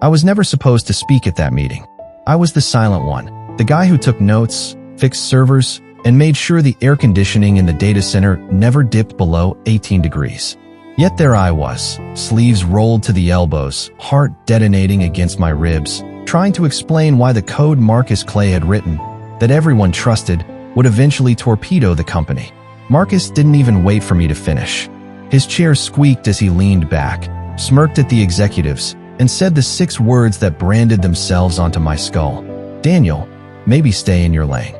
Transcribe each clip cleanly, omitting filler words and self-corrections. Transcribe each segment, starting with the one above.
I was never supposed to speak at that meeting. I was the silent one, the guy who took notes, fixed servers, and made sure the air conditioning in the data center never dipped below 18 degrees. Yet there I was, sleeves rolled to the elbows, heart detonating against my ribs, trying to explain why the code Marcus Clay had written, that everyone trusted, would eventually torpedo the company. Marcus didn't even wait for me to finish. His chair squeaked as he leaned back, smirked at the executives, and said the 6 words that branded themselves onto my skull. Daniel, maybe stay in your lane.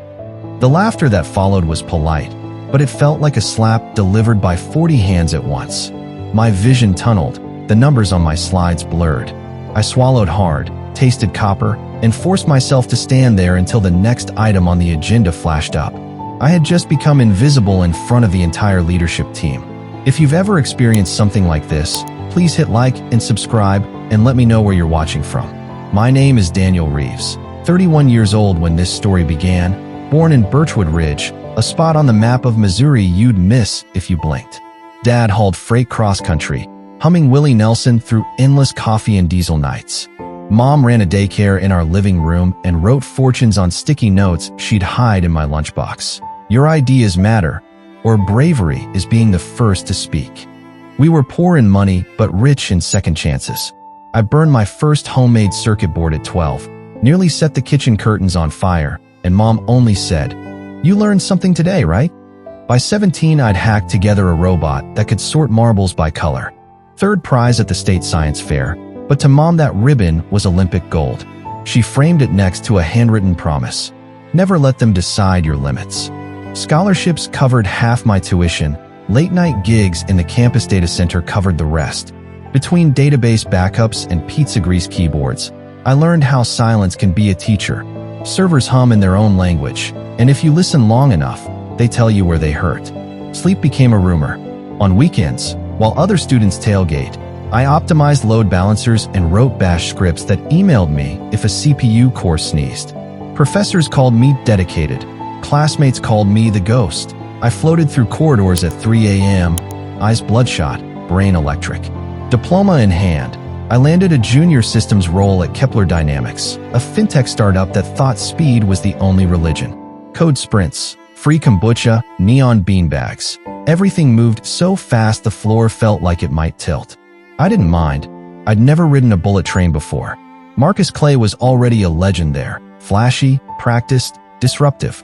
The laughter that followed was polite, but it felt like a slap delivered by 40 hands at once. My vision tunneled, the numbers on my slides blurred. I swallowed hard, tasted copper, and forced myself to stand there until the next item on the agenda flashed up. I had just become invisible in front of the entire leadership team. If you've ever experienced something like this, please hit like and subscribe and let me know where you're watching from. My name is Daniel Reeves, 31 years old when this story began, born in Birchwood Ridge, a spot on the map of Missouri you'd miss if you blinked. Dad hauled freight cross-country, humming Willie Nelson through endless coffee and diesel nights. Mom ran a daycare in our living room and wrote fortunes on sticky notes she'd hide in my lunchbox. Your ideas matter, or bravery is being the first to speak. We were poor in money, but rich in second chances. I burned my first homemade circuit board at 12, nearly set the kitchen curtains on fire, and Mom only said, "You learned something today, right?" By 17, I'd hacked together a robot that could sort marbles by color. 3rd prize at the state science fair, but to Mom that ribbon was Olympic gold. She framed it next to a handwritten promise. Never let them decide your limits. Scholarships covered half my tuition. Late-night gigs in the campus data center covered the rest. Between database backups and pizza grease keyboards, I learned how silence can be a teacher. Servers hum in their own language, and if you listen long enough, they tell you where they hurt. Sleep became a rumor. On weekends, while other students tailgate, I optimized load balancers and wrote bash scripts that emailed me if a CPU core sneezed. Professors called me dedicated. Classmates called me the ghost. I floated through corridors at 3 a.m., eyes bloodshot, brain electric. Diploma in hand, I landed a junior systems role at Kepler Dynamics, a fintech startup that thought speed was the only religion. Code sprints, free kombucha, neon beanbags. Everything moved so fast the floor felt like it might tilt. I didn't mind. I'd never ridden a bullet train before. Marcus Clay was already a legend there, flashy, practiced, disruptive.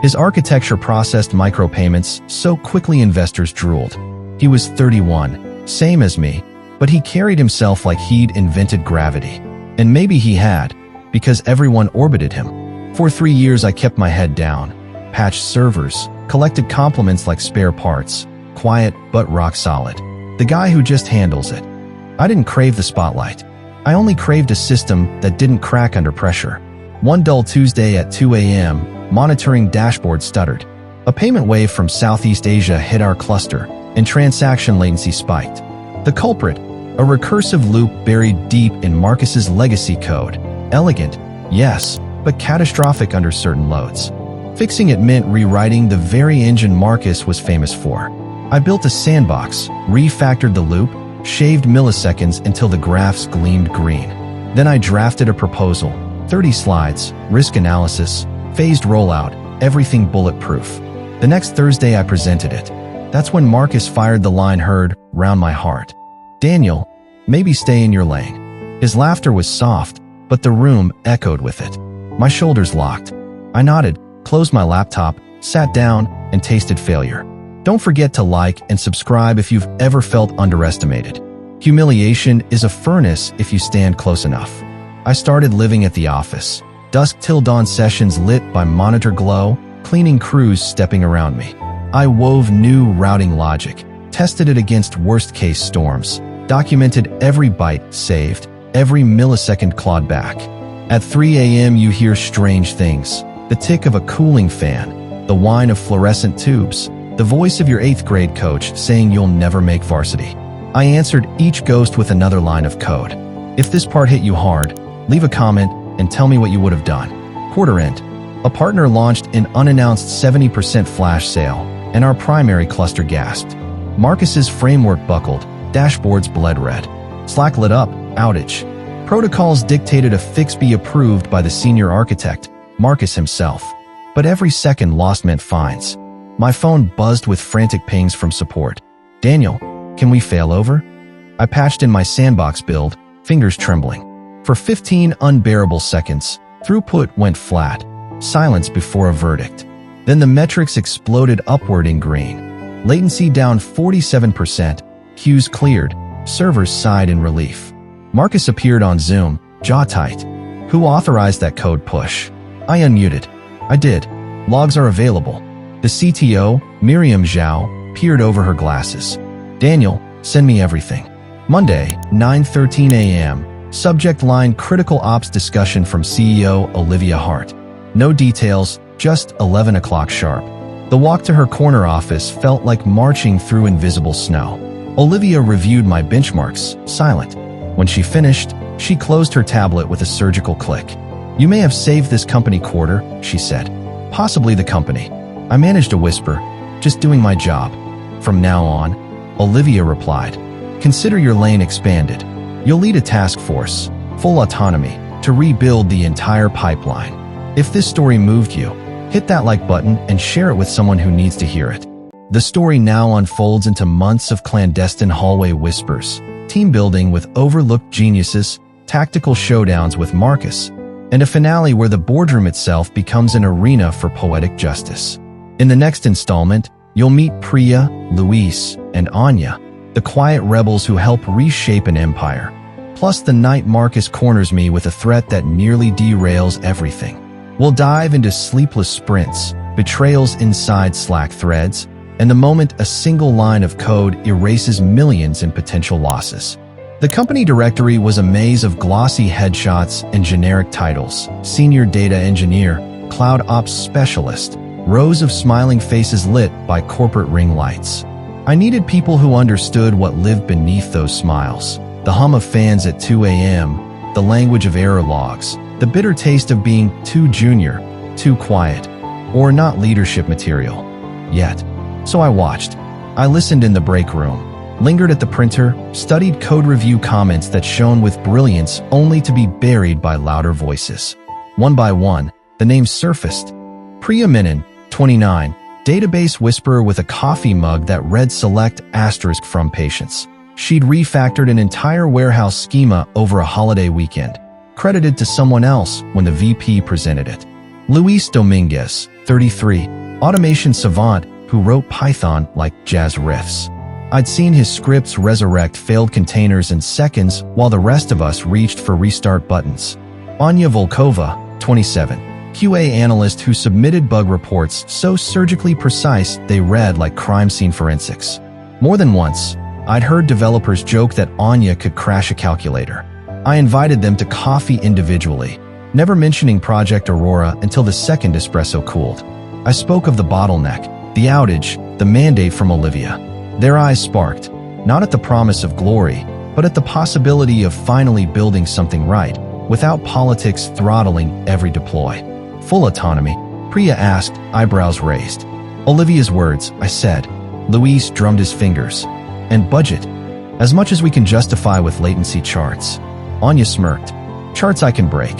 His architecture processed micropayments so quickly investors drooled. He was 31, same as me, but he carried himself like he'd invented gravity. And maybe he had, because everyone orbited him. For 3 years I kept my head down, patched servers, collected compliments like spare parts, quiet but rock solid. The guy who just handles it. I didn't crave the spotlight. I only craved a system that didn't crack under pressure. One dull Tuesday at 2 a.m., monitoring dashboard stuttered. A payment wave from Southeast Asia hit our cluster, and transaction latency spiked. The culprit, a recursive loop buried deep in Marcus's legacy code. Elegant, yes, but catastrophic under certain loads. Fixing it meant rewriting the very engine Marcus was famous for. I built a sandbox, refactored the loop, shaved milliseconds until the graphs gleamed green. Then I drafted a proposal, 30 slides, risk analysis, phased rollout, everything bulletproof. The next Thursday I presented it. That's when Marcus fired the line heard round my heart. Daniel, maybe stay in your lane. His laughter was soft, but the room echoed with it. My shoulders locked. I nodded, closed my laptop, sat down, and tasted failure. Don't forget to like and subscribe if you've ever felt underestimated. Humiliation is a furnace if you stand close enough. I started living at the office. Dusk till dawn sessions lit by monitor glow, cleaning crews stepping around me. I wove new routing logic, tested it against worst-case storms, documented every byte saved, every millisecond clawed back. At 3 a.m. you hear strange things, the tick of a cooling fan, the whine of fluorescent tubes, the voice of your 8th grade coach saying you'll never make varsity. I answered each ghost with another line of code. If this part hit you hard, leave a comment and tell me what you would have done. Quarter end. A partner launched an unannounced 70% flash sale, and our primary cluster gasped. Marcus's framework buckled, dashboards bled red. Slack lit up, outage. Protocols dictated a fix be approved by the senior architect, Marcus himself. But every second lost meant fines. My phone buzzed with frantic pings from support. "Daniel, can we fail over?" I patched in my sandbox build, fingers trembling. For 15 unbearable seconds, throughput went flat. Silence before a verdict. Then the metrics exploded upward in green. Latency down 47%, queues cleared, servers sighed in relief. Marcus appeared on Zoom, jaw tight. "Who authorized that code push?" I unmuted. "I did. Logs are available." The CTO, Miriam Zhao, peered over her glasses. "Daniel, send me everything." Monday, 9:13 a.m. Subject line critical ops discussion from CEO Olivia Hart. No details, just 11 o'clock sharp. The walk to her corner office felt like marching through invisible snow. Olivia reviewed my benchmarks, silent. When she finished, she closed her tablet with a surgical click. "You may have saved this company quarter," she said. "Possibly the company." I managed to whisper, "Just doing my job." "From now on," Olivia replied, "consider your lane expanded. You'll lead a task force, full autonomy, to rebuild the entire pipeline. If this story moved you, hit that like button and share it with someone who needs to hear it." The story now unfolds into months of clandestine hallway whispers, team building with overlooked geniuses, tactical showdowns with Marcus, and a finale where the boardroom itself becomes an arena for poetic justice. In the next installment, you'll meet Priya, Luis, and Anya, the quiet rebels who help reshape an empire. Plus the night Marcus corners me with a threat that nearly derails everything. We'll dive into sleepless sprints, betrayals inside Slack threads, and the moment a single line of code erases millions in potential losses. The company directory was a maze of glossy headshots and generic titles: Senior Data Engineer, Cloud Ops Specialist, rows of smiling faces lit by corporate ring lights. I needed people who understood what lived beneath those smiles. The hum of fans at 2 a.m., the language of error logs, the bitter taste of being too junior, too quiet, or not leadership material yet. So I watched. I listened in the break room, lingered at the printer, studied code review comments that shone with brilliance only to be buried by louder voices. One by one, the names surfaced. Priya Menon, 29, database whisperer with a coffee mug that read select asterisk from patients. She'd refactored an entire warehouse schema over a holiday weekend, credited to someone else when the VP presented it. Luis Dominguez, 33, automation savant who wrote Python like jazz riffs. I'd seen his scripts resurrect failed containers in seconds while the rest of us reached for restart buttons. Anya Volkova, 27, QA analyst who submitted bug reports so surgically precise they read like crime scene forensics. More than once, I'd heard developers joke that Anya could crash a calculator. I invited them to coffee individually, never mentioning Project Aurora until the second espresso cooled. I spoke of the bottleneck, the outage, the mandate from Olivia. Their eyes sparked, not at the promise of glory, but at the possibility of finally building something right, without politics throttling every deploy. Full autonomy, Priya asked, eyebrows raised. Olivia's words, I said. Luis drummed his fingers. And budget. As much as we can justify with latency charts. Anya smirked. Charts I can break.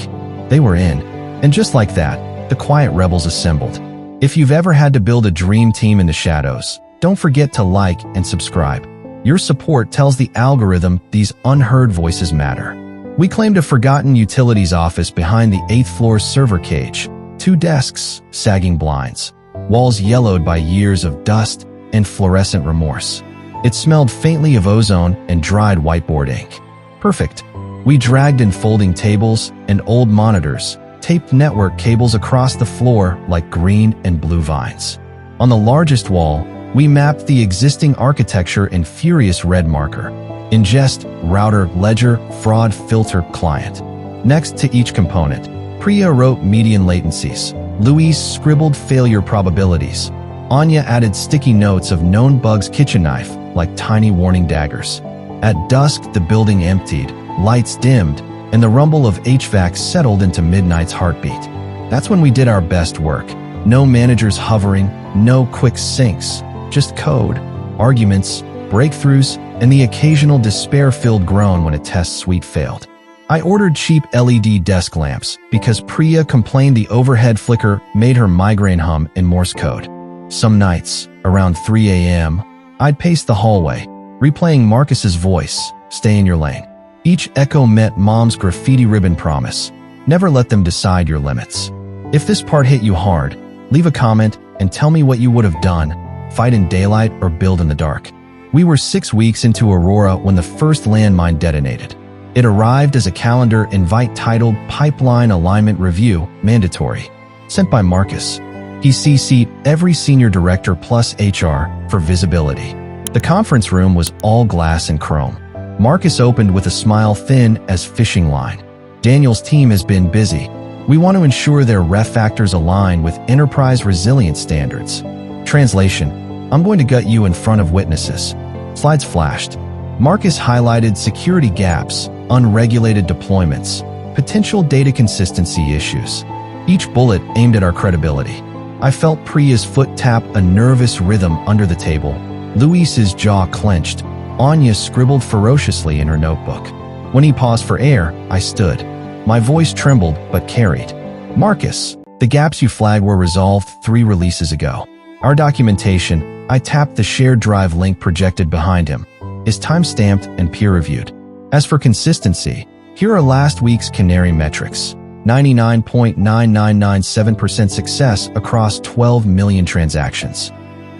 They were in. And just like that, the quiet rebels assembled. If you've ever had to build a dream team in the shadows, don't forget to like and subscribe. Your support tells the algorithm these unheard voices matter. We claimed a forgotten utilities office behind the 8th floor server cage. 2 desks, sagging blinds. Walls yellowed by years of dust and fluorescent remorse. It smelled faintly of ozone and dried whiteboard ink. Perfect. We dragged in folding tables and old monitors, taped network cables across the floor like green and blue vines. On the largest wall, we mapped the existing architecture in furious red marker. Ingest, router, ledger, fraud, filter, client. Next to each component, Priya wrote median latencies. Luis scribbled failure probabilities. Anya added sticky notes of known bugs kitchen knife, like tiny warning daggers. At dusk, the building emptied, lights dimmed, and the rumble of HVAC settled into midnight's heartbeat. That's when we did our best work. No managers hovering, no quick syncs, just code, arguments, breakthroughs, and the occasional despair-filled groan when a test suite failed. I ordered cheap LED desk lamps because Priya complained the overhead flicker made her migraine hum in Morse code. Some nights, around 3 a.m., I'd pace the hallway, replaying Marcus's voice, "Stay in your lane." Each echo met Mom's graffiti ribbon promise, "Never let them decide your limits." If this part hit you hard, leave a comment and tell me what you would have done, fight in daylight or build in the dark. We were 6 weeks into Aurora when the first landmine detonated. It arrived as a calendar invite titled Pipeline Alignment Review, Mandatory, sent by Marcus. He CC'd every senior director plus HR for visibility. The conference room was all glass and chrome. Marcus opened with a smile thin as fishing line. "Daniel's team has been busy. We want to ensure their ref factors align with enterprise resilience standards." Translation: "I'm going to gut you in front of witnesses." Slides flashed. Marcus highlighted security gaps, unregulated deployments, potential data consistency issues. Each bullet aimed at our credibility. I felt Priya's foot tap a nervous rhythm under the table. Luis's jaw clenched. Anya scribbled ferociously in her notebook. When he paused for air, I stood. My voice trembled but carried. "Marcus, the gaps you flagged were resolved 3 releases ago. Our documentation," I tapped the shared drive link projected behind him, "is time-stamped and peer-reviewed. As for consistency, here are last week's canary metrics. 99.9997% success across 12 million transactions."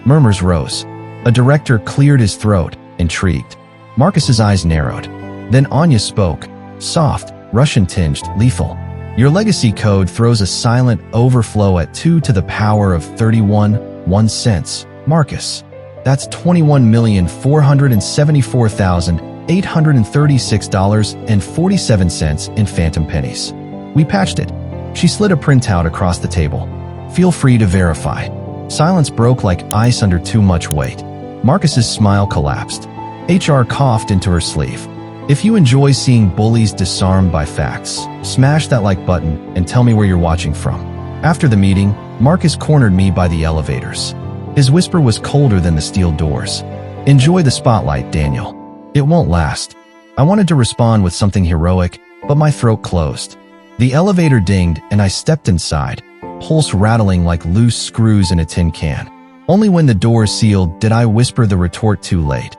Murmurs rose. A director cleared his throat, intrigued. Marcus's eyes narrowed. Then Anya spoke, soft, Russian-tinged, lethal. "Your legacy code throws a silent overflow at 2 to the power of 31 cents, Marcus. That's $21,474,836.47 in phantom pennies. We patched it." She slid a printout across the table. "Feel free to verify." Silence broke like ice under too much weight. Marcus's smile collapsed. HR coughed into her sleeve. "If you enjoy seeing bullies disarmed by facts, smash that like button and tell me where you're watching from." After the meeting, Marcus cornered me by the elevators. His whisper was colder than the steel doors. "Enjoy the spotlight, Daniel. It won't last." I wanted to respond with something heroic, but my throat closed. The elevator dinged and I stepped inside, pulse rattling like loose screws in a tin can. Only when the door sealed did I whisper the retort too late.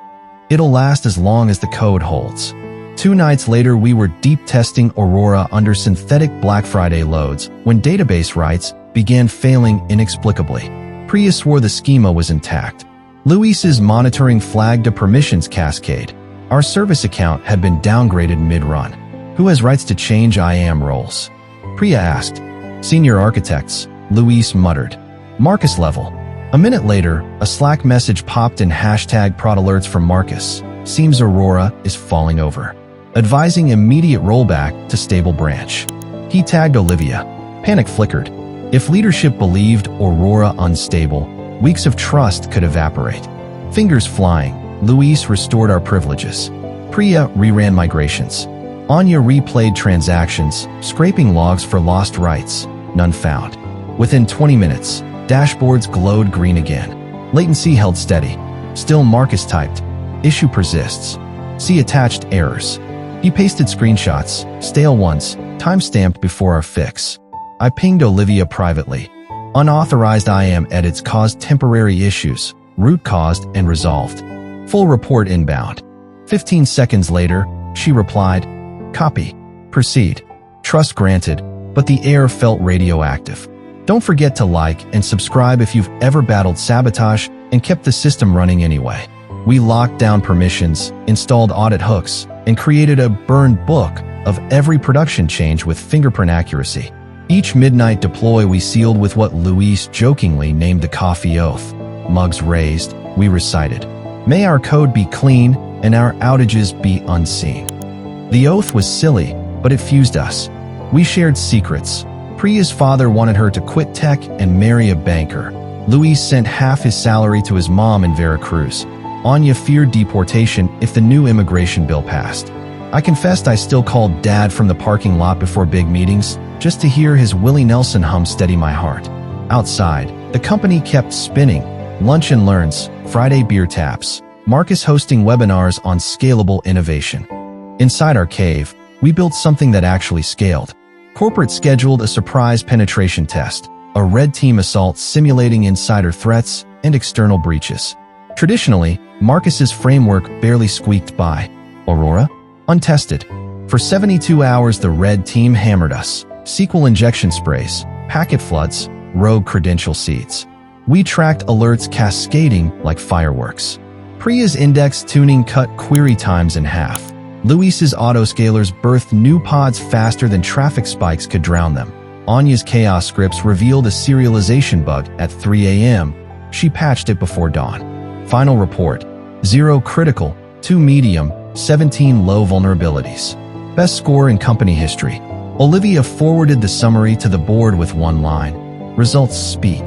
"It'll last as long as the code holds." 2 nights later, we were deep testing Aurora under synthetic Black Friday loads when database writes began failing inexplicably. Priya swore the schema was intact. Luis's monitoring flagged a permissions cascade. Our service account had been downgraded mid-run. "Who has rights to change IAM roles?" Priya asked. "Senior architects," Luis muttered. "Marcus level." A minute later, a Slack message popped in #prod alerts from Marcus. "Seems Aurora is falling over. Advising immediate rollback to stable branch." He tagged Olivia. Panic flickered. If leadership believed Aurora unstable, weeks of trust could evaporate. Fingers flying, Luis restored our privileges. Priya reran migrations. Anya replayed transactions, scraping logs for lost rights. None found. Within 20 minutes, dashboards glowed green again. Latency held steady. Still Marcus typed, "Issue persists. See attached errors." He pasted screenshots, stale ones, time-stamped before our fix. I pinged Olivia privately. Unauthorized IAM edits caused temporary issues, root caused and resolved. Full report inbound. 15 seconds later, she replied, "Copy. Proceed." Trust granted, but the air felt radioactive. Don't forget to like and subscribe if you've ever battled sabotage and kept the system running anyway. We locked down permissions, installed audit hooks, and created a burned book of every production change with fingerprint accuracy. Each midnight deploy we sealed with what Luis jokingly named the coffee oath. Mugs raised, we recited, "May our code be clean and our outages be unseen." The oath was silly, but it fused us. We shared secrets. Priya's father wanted her to quit tech and marry a banker. Luis sent half his salary to his mom in Veracruz. Anya feared deportation if the new immigration bill passed. I confessed I still called Dad from the parking lot before big meetings, just to hear his Willie Nelson hum steady my heart. Outside, the company kept spinning. Lunch and learns, Friday beer taps, Marcus hosting webinars on scalable innovation. Inside our cave, We built something that actually scaled. Corporate scheduled a surprise penetration test, a red team assault simulating insider threats and external breaches. Traditionally, Marcus's framework barely squeaked by. Aurora? Untested. For 72 hours, the red team hammered us. SQL injection sprays, packet floods, rogue credential seeds. We tracked alerts cascading like fireworks. Priya's index tuning cut query times in half. Luis's autoscalers birthed new pods faster than traffic spikes could drown them. Anya's chaos scripts revealed a serialization bug at 3 a.m. She patched it before dawn. Final report: 0 critical, 2 medium, 17 low vulnerabilities. Best score in company history. Olivia forwarded the summary to the board with one line. Results speak.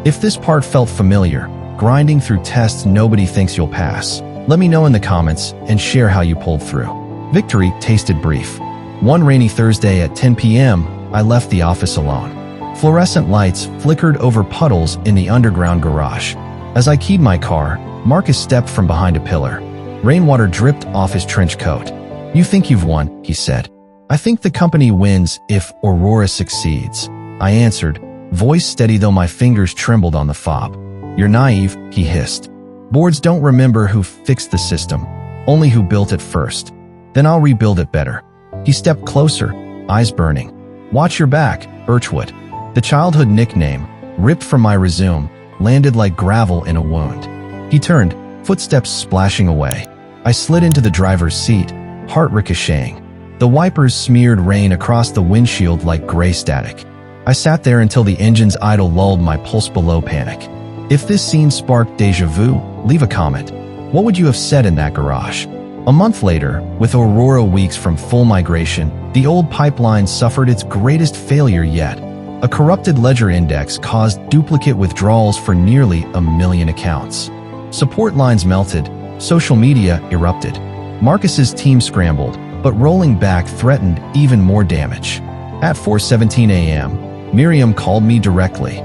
If this part felt familiar, grinding through tests nobody thinks you'll pass, let me know in the comments and share how you pulled through. Victory tasted brief. One rainy Thursday at 10 p.m., I left the office alone. Fluorescent lights flickered over puddles in the underground garage. As I keyed my car, Marcus stepped from behind a pillar. Rainwater dripped off his trench coat. "You think you've won," he said. "I think the company wins if Aurora succeeds," I answered, voice steady though my fingers trembled on the fob. "You're naive," he hissed. "Boards don't remember who fixed the system, only who built it first. Then I'll rebuild it better." He stepped closer, eyes burning. "Watch your back, Birchwood." The childhood nickname, ripped from my resume, landed like gravel in a wound. He turned, footsteps splashing away. I slid into the driver's seat, heart ricocheting. The wipers smeared rain across the windshield like gray static. I sat there until the engine's idle lulled my pulse below panic. If this scene sparked deja vu, leave a comment. What would you have said in that garage? A month later, with Aurora weeks from full migration, the old pipeline suffered its greatest failure yet. A corrupted ledger index caused duplicate withdrawals for nearly 1 million accounts. Support lines melted, social media erupted. Marcus's team scrambled, but rolling back threatened even more damage. At 4:17 a.m., Miriam called me directly.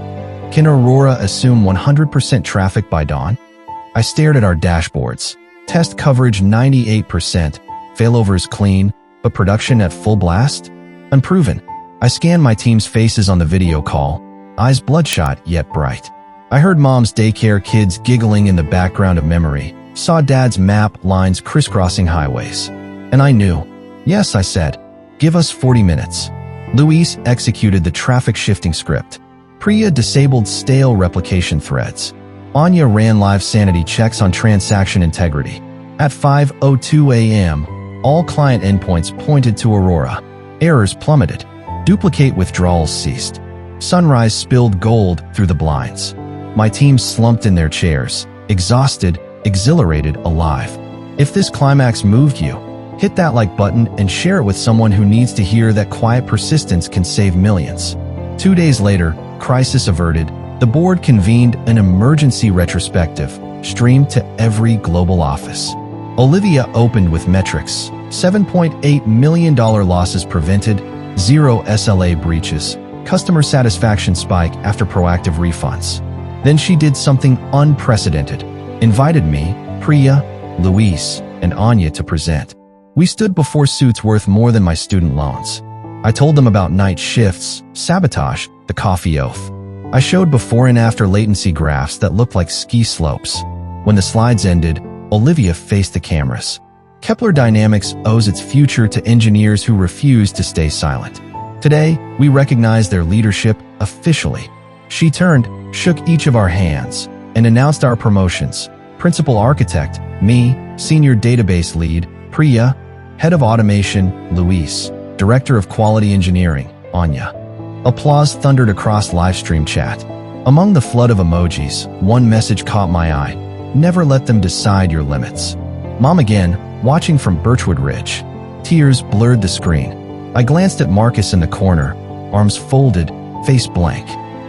"Can Aurora assume 100% traffic by dawn?" I stared at our dashboards. Test coverage 98%, failovers clean, but production at full blast? Unproven. I scanned my team's faces on the video call, eyes bloodshot yet bright. I heard mom's daycare kids giggling in the background of memory, saw dad's map lines crisscrossing highways. And I knew. "Yes," I said. "Give us 40 minutes. Luis executed the traffic shifting script. Priya disabled stale replication threads. Anya ran live sanity checks on transaction integrity. At 5:02 a.m., all client endpoints pointed to Aurora. Errors plummeted. Duplicate withdrawals ceased. Sunrise spilled gold through the blinds. My team slumped in their chairs, exhausted, exhilarated, alive. If this climax moved you, hit that like button and share it with someone who needs to hear that quiet persistence can save millions. 2 days later, crisis averted, the board convened an emergency retrospective, streamed to every global office. Olivia opened with metrics: $7.8 million losses prevented, 0 SLA breaches, customer satisfaction spike after proactive refunds. Then she did something unprecedented. Invited me, Priya, Luis, and Anya to present. We stood before suits worth more than my student loans. I told them about night shifts, sabotage, the coffee oath. I showed before and after latency graphs that looked like ski slopes. When the slides ended, Olivia faced the cameras. Kepler Dynamics owes its future to engineers who refuse to stay silent. Today, we recognize their leadership officially. She turned, shook each of our hands, and announced our promotions. Principal Architect, me; Senior Database Lead, Priya; Head of Automation, Luis; Director of Quality Engineering, Anya. Applause thundered across livestream chat. Among the flood of emojis, one message caught my eye: never let them decide your limits. Mom again, watching from Birchwood Ridge. Tears blurred the screen. I glanced at Marcus in the corner, arms folded, face blank.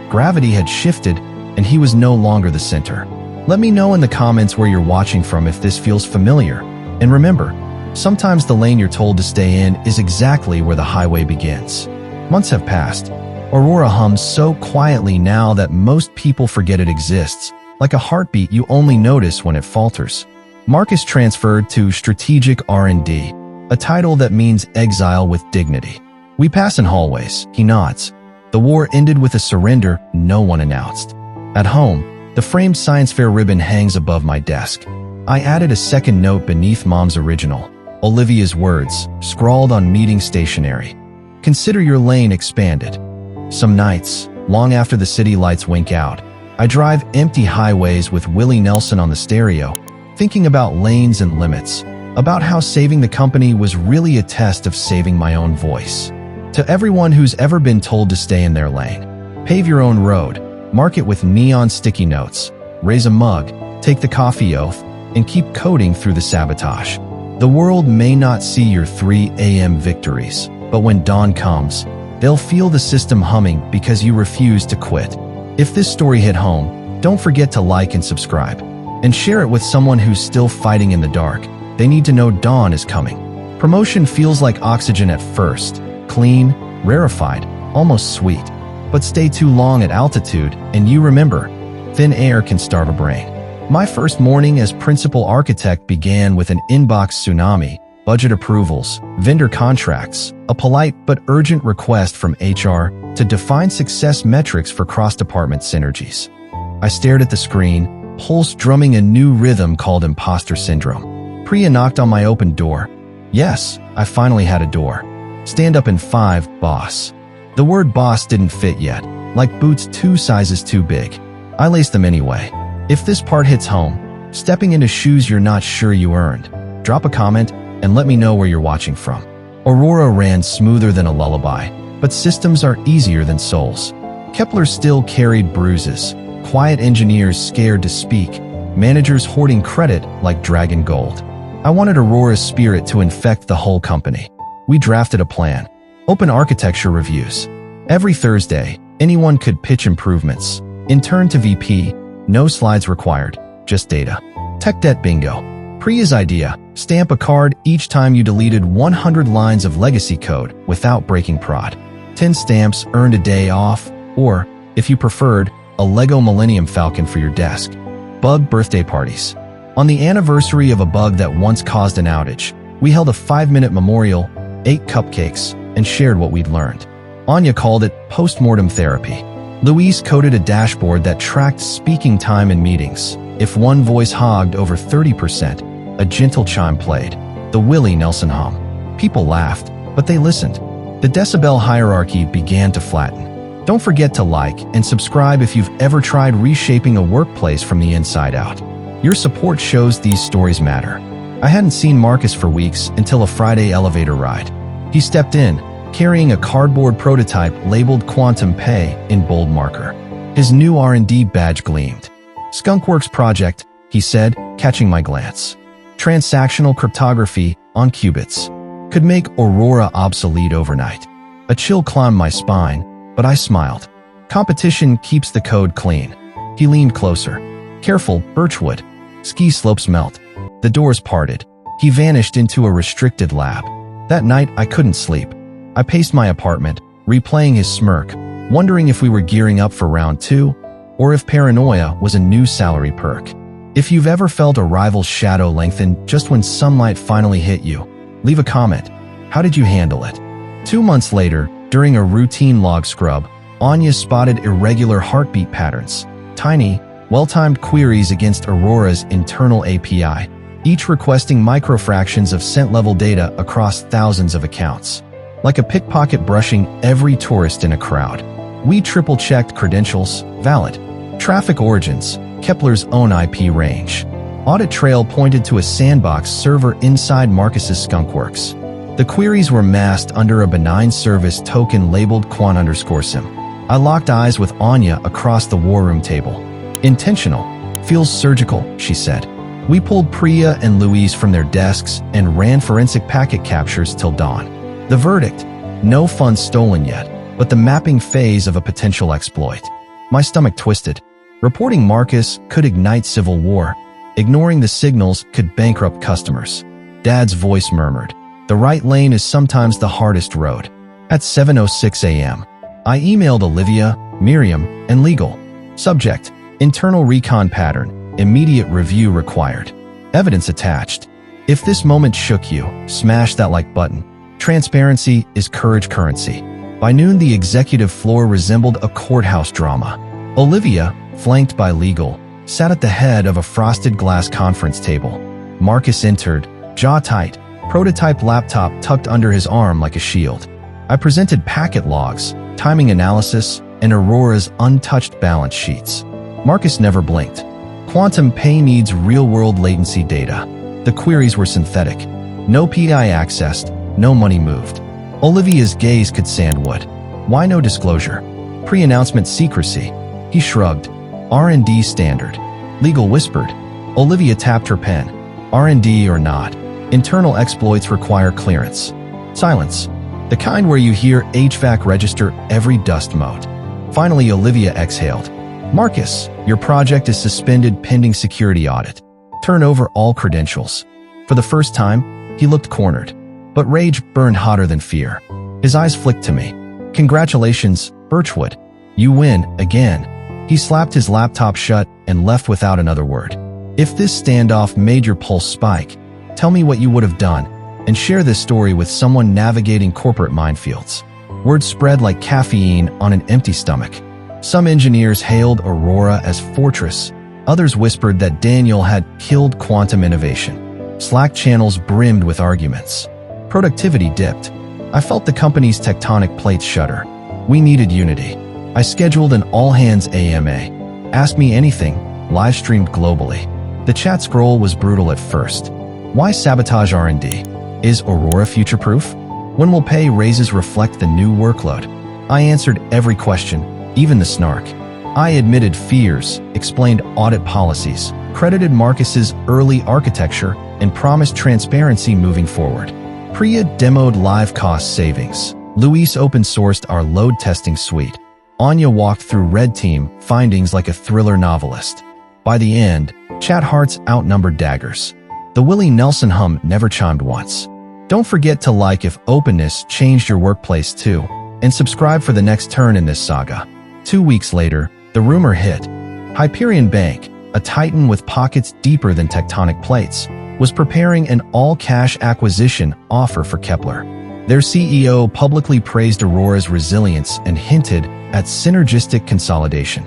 Gravity had shifted, and he was no longer the center. Let me know in the comments where you're watching from if this feels familiar. And remember, sometimes the lane you're told to stay in is exactly where the highway begins. Months have passed. Aurora hums so quietly now that most people forget it exists, like a heartbeat you only notice when it falters. Marcus transferred to strategic R&D. a title that means exile with dignity. We pass in hallways. He nods. The war ended with a surrender no one announced. At home, the framed science fair ribbon hangs above my desk. I added a second note beneath Mom's original, Olivia's words, scrawled on meeting stationery. Consider your lane expanded. Some nights, long after the city lights wink out, I drive empty highways with Willie Nelson on the stereo, thinking about lanes and limits, about how saving the company was really a test of saving my own voice. To everyone who's ever been told to stay in their lane, pave your own road, mark it with neon sticky notes, raise a mug, take the coffee oath, and keep coding through the sabotage. The world may not see your 3 a.m. victories, but when dawn comes, they'll feel the system humming because you refuse to quit. If this story hit home, don't forget to like and subscribe, and share it with someone who's still fighting in the dark. They need to know dawn is coming. Promotion feels like oxygen at first, clean, rarefied, almost sweet. But stay too long at altitude, and you remember, thin air can starve a brain. My first morning as principal architect began with an inbox tsunami, budget approvals, vendor contracts, a polite but urgent request from HR to define success metrics for cross-department synergies. I stared at the screen, pulse drumming a new rhythm called imposter syndrome. Priya knocked on my open door. Yes, I finally had a door. Stand up in 5, boss. The word boss didn't fit yet, like boots 2 sizes too big. I laced them anyway. If this part hits home, stepping into shoes you're not sure you earned, drop a comment and let me know where you're watching from. Aurora ran smoother than a lullaby, but systems are easier than souls. Kepler still carried bruises, quiet engineers scared to speak, managers hoarding credit like dragon gold. I wanted Aurora's spirit to infect the whole company. We drafted a plan. Open architecture reviews. Every Thursday, anyone could pitch improvements. Intern to VP, no slides required, just data. Tech debt bingo. Priya's idea, stamp a card each time you deleted 100 lines of legacy code without breaking prod. 10 stamps earned a day off, or, if you preferred, a Lego Millennium Falcon for your desk. Bug birthday parties. On the anniversary of a bug that once caused an outage, we held a 5-minute memorial, ate cupcakes, and shared what we'd learned. Anya called it post-mortem therapy. Louise coded a dashboard that tracked speaking time in meetings. If one voice hogged over 30%, a gentle chime played, the Willie Nelson hum. People laughed, but they listened. The decibel hierarchy began to flatten. Don't forget to like and subscribe if you've ever tried reshaping a workplace from the inside out. Your support shows these stories matter. I hadn't seen Marcus for weeks until a Friday elevator ride. He stepped in, carrying a cardboard prototype labeled Quantum Pay in bold marker. His new R&D badge gleamed. Skunkworks project, he said, catching my glance. Transactional cryptography on qubits. Could make Aurora obsolete overnight. A chill climbed my spine, but I smiled. Competition keeps the code clean. He leaned closer. Careful, Birchwood. Ski slopes melt. The doors parted. He vanished into a restricted lab. That night, I couldn't sleep. I paced my apartment, replaying his smirk, wondering if we were gearing up for round 2, or if paranoia was a new salary perk. If you've ever felt a rival's shadow lengthen just when sunlight finally hit you, leave a comment. How did you handle it? 2 months later, during a routine log scrub, Anya spotted irregular heartbeat patterns, tiny, well-timed queries against Aurora's internal API, each requesting microfractions of cent-level data across thousands of accounts. Like a pickpocket brushing every tourist in a crowd. We triple-checked credentials, valid. Traffic origins, Kepler's own IP range. Audit trail pointed to a sandbox server inside Marcus's Skunkworks. The queries were masked under a benign service token labeled Quan_sim. I locked eyes with Anya across the war room table. Intentional. Feels surgical, she said. We pulled Priya and Louise from their desks and ran forensic packet captures till dawn. The verdict, no funds stolen yet, but the mapping phase of a potential exploit. My stomach twisted. Reporting Marcus could ignite civil war. Ignoring the signals could bankrupt customers. Dad's voice murmured, the right lane is sometimes the hardest road. At 7:06 a.m., I emailed Olivia, Miriam, and legal. Subject, internal recon pattern, immediate review required. Evidence attached. If this moment shook you, smash that like button. Transparency is courage currency. By noon, the executive floor resembled a courthouse drama. Olivia, flanked by legal, sat at the head of a frosted glass conference table. Marcus entered, jaw tight, prototype laptop tucked under his arm like a shield. I presented packet logs, timing analysis, and Aurora's untouched balance sheets. Marcus never blinked. Quantum pay needs real-world latency data. The queries were synthetic. No PI accessed, no money moved. Olivia's gaze could sandwood. Why no disclosure? Pre-announcement secrecy. He shrugged. R&D standard. Legal whispered. Olivia tapped her pen. R&D or not. Internal exploits require clearance. Silence. The kind where you hear HVAC register every dust mote. Finally, Olivia exhaled. Marcus, your project is suspended pending security audit. Turn over all credentials. For the first time, he looked cornered. But rage burned hotter than fear. His eyes flicked to me. Congratulations, Birchwood. You win, again. He slapped his laptop shut and left without another word. If this standoff made your pulse spike, tell me what you would have done, and share this story with someone navigating corporate minefields. Word spread like caffeine on an empty stomach. Some engineers hailed Aurora as fortress. Others whispered that Daniel had killed quantum innovation. Slack channels brimmed with arguments. Productivity dipped. I felt the company's tectonic plates shudder. We needed unity. I scheduled an all-hands AMA. Ask me anything, live-streamed globally. The chat scroll was brutal at first. Why sabotage R&D? Is Aurora future-proof? When will pay raises reflect the new workload? I answered every question, even the snark. I admitted fears, explained audit policies, credited Marcus's early architecture, and promised transparency moving forward. Priya demoed live cost savings. Luis open-sourced our load testing suite. Anya walked through Red Team findings like a thriller novelist. By the end, chat hearts outnumbered daggers. The Willie Nelson hum never chimed once. Don't forget to like if openness changed your workplace too, and subscribe for the next turn in this saga. 2 weeks later, the rumor hit. Hyperion Bank, a titan with pockets deeper than tectonic plates, was preparing an all-cash acquisition offer for Kepler. Their CEO publicly praised Aurora's resilience and hinted at synergistic consolidation.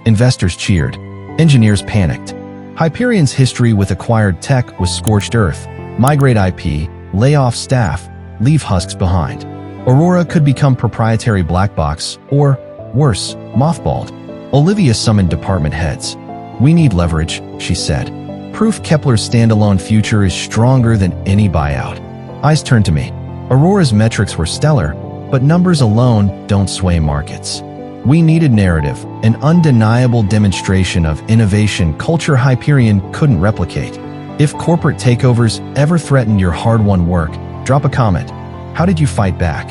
Investors cheered. Engineers panicked. Hyperion's history with acquired tech was scorched earth. Migrate IP, lay off staff, leave husks behind. Aurora could become proprietary black box, or, worse, mothballed. Olivia summoned department heads. We need leverage, she said. Proof Kepler's standalone future is stronger than any buyout. Eyes turned to me. Aurora's metrics were stellar, but numbers alone don't sway markets. We needed narrative, an undeniable demonstration of innovation culture Hyperion couldn't replicate. If corporate takeovers ever threaten your hard-won work, drop a comment. How did you fight back?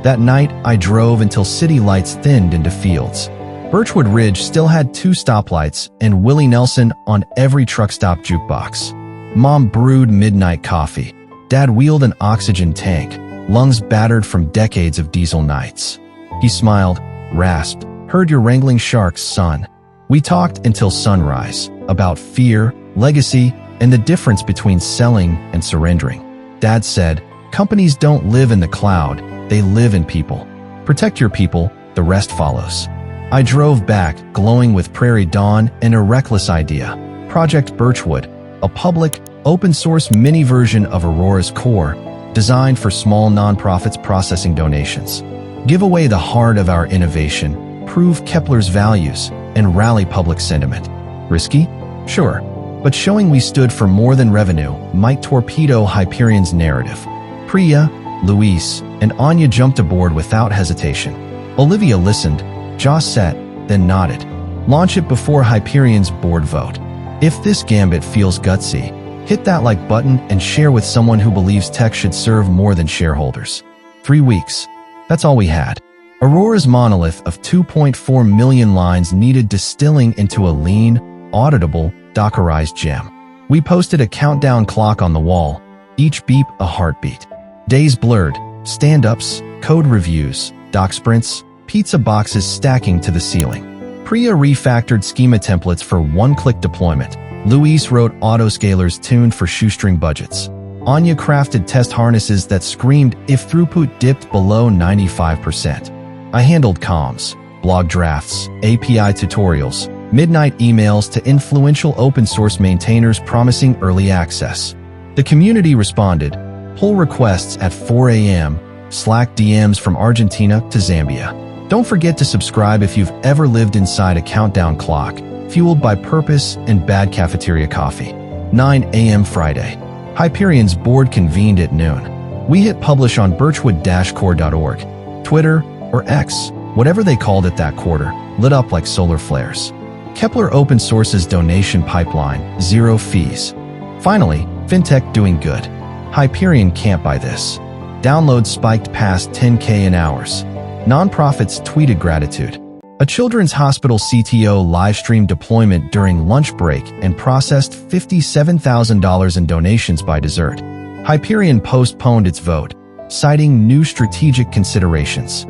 That night, I drove until city lights thinned into fields. Birchwood Ridge still had 2 stoplights and Willie Nelson on every truck stop jukebox. Mom brewed midnight coffee. Dad wheeled an oxygen tank, lungs battered from decades of diesel nights. He smiled, rasped, "Heard you're wrangling sharks, son." We talked until sunrise, about fear, legacy, and the difference between selling and surrendering. Dad said, companies don't live in the cloud, they live in people. Protect your people, the rest follows. I drove back, glowing with Prairie Dawn and a reckless idea. Project Birchwood, a public, open-source mini version of Aurora's core, designed for small nonprofits processing donations. Give away the heart of our innovation, prove Kepler's values, and rally public sentiment. Risky? Sure. But showing we stood for more than revenue might torpedo Hyperion's narrative. Priya, Luis, and Anya jumped aboard without hesitation. Olivia listened, jaw set, then nodded. Launch it before Hyperion's board vote. If this gambit feels gutsy, hit that like button and share with someone who believes tech should serve more than shareholders. 3 weeks. That's all we had. Aurora's monolith of 2.4 million lines needed distilling into a lean, auditable, Dockerized gem. We posted a countdown clock on the wall, each beep a heartbeat. Days blurred, stand-ups, code reviews, doc sprints, pizza boxes stacking to the ceiling. Priya refactored schema templates for one-click deployment. Luis wrote autoscalers tuned for shoestring budgets. Anya crafted test harnesses that screamed if throughput dipped below 95%. I handled comms, blog drafts, API tutorials, midnight emails to influential open-source maintainers promising early access. The community responded, pull requests at 4 a.m., Slack DMs from Argentina to Zambia. Don't forget to subscribe if you've ever lived inside a countdown clock, fueled by purpose and bad cafeteria coffee. 9 a.m. Friday. Hyperion's board convened at noon. We hit publish on birchwood-core.org. Twitter, or X, whatever they called it that quarter, lit up like solar flares. Kepler open sources donation pipeline, 0 fees. Finally, fintech doing good. Hyperion can't buy this. Downloads spiked past 10K in hours. Nonprofits tweeted gratitude. A children's hospital CTO livestreamed deployment during lunch break and processed $57,000 in donations by dessert. Hyperion postponed its vote, citing new strategic considerations.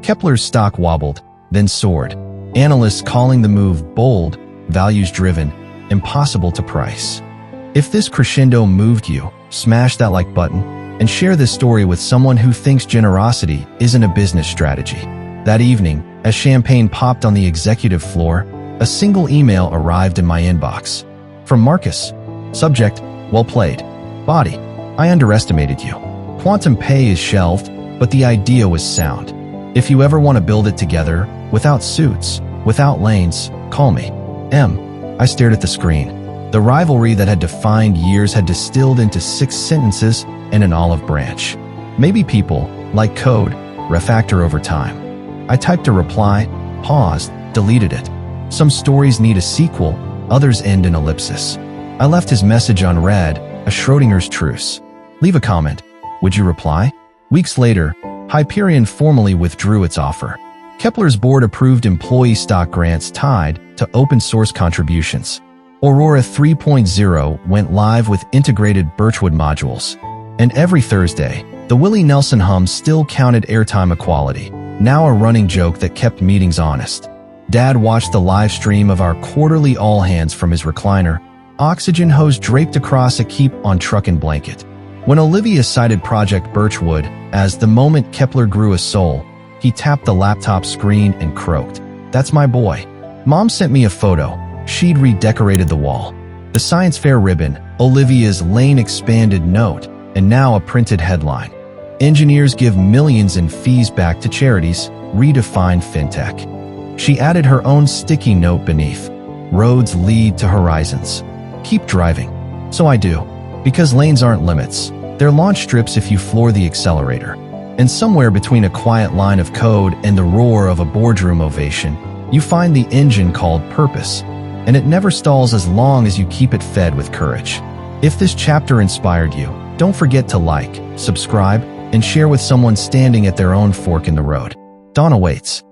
Kepler's stock wobbled, then soared. Analysts calling the move bold, values-driven, impossible to price. If this crescendo moved you, smash that like button and share this story with someone who thinks generosity isn't a business strategy. That evening, as champagne popped on the executive floor, a single email arrived in my inbox. From Marcus. Subject, well played. Body, I underestimated you. Quantum Pay is shelved, but the idea was sound. If you ever want to build it together, without suits, without lanes, call me. M. I stared at the screen. The rivalry that had defined years had distilled into 6 sentences and an olive branch. Maybe people, like code, refactor over time. I typed a reply, paused, deleted it. Some stories need a sequel, others end in ellipsis. I left his message unread, a Schrodinger's truce. Leave a comment. Would you reply? Weeks later, Hyperion formally withdrew its offer. Kepler's board approved employee stock grants tied to open source contributions. Aurora 3.0 went live with integrated Birchwood modules. And every Thursday, the Willie Nelson hum still counted airtime equality, now a running joke that kept meetings honest. Dad watched the live stream of our quarterly all-hands from his recliner, oxygen hose draped across a keep-on-truck and blanket. When Olivia cited Project Birchwood as the moment Kepler grew a soul, he tapped the laptop screen and croaked, "That's my boy." Mom sent me a photo. She'd redecorated the wall. The science fair ribbon, Olivia's lane-expanded note, and now a printed headline. Engineers give millions in fees back to charities, redefine fintech. She added her own sticky note beneath. Roads lead to horizons. Keep driving. So I do. Because lanes aren't limits. They're launch strips if you floor the accelerator. And somewhere between a quiet line of code and the roar of a boardroom ovation, you find the engine called purpose. And it never stalls as long as you keep it fed with courage. If this chapter inspired you, don't forget to like, subscribe, and share with someone standing at their own fork in the road. Dawn awaits.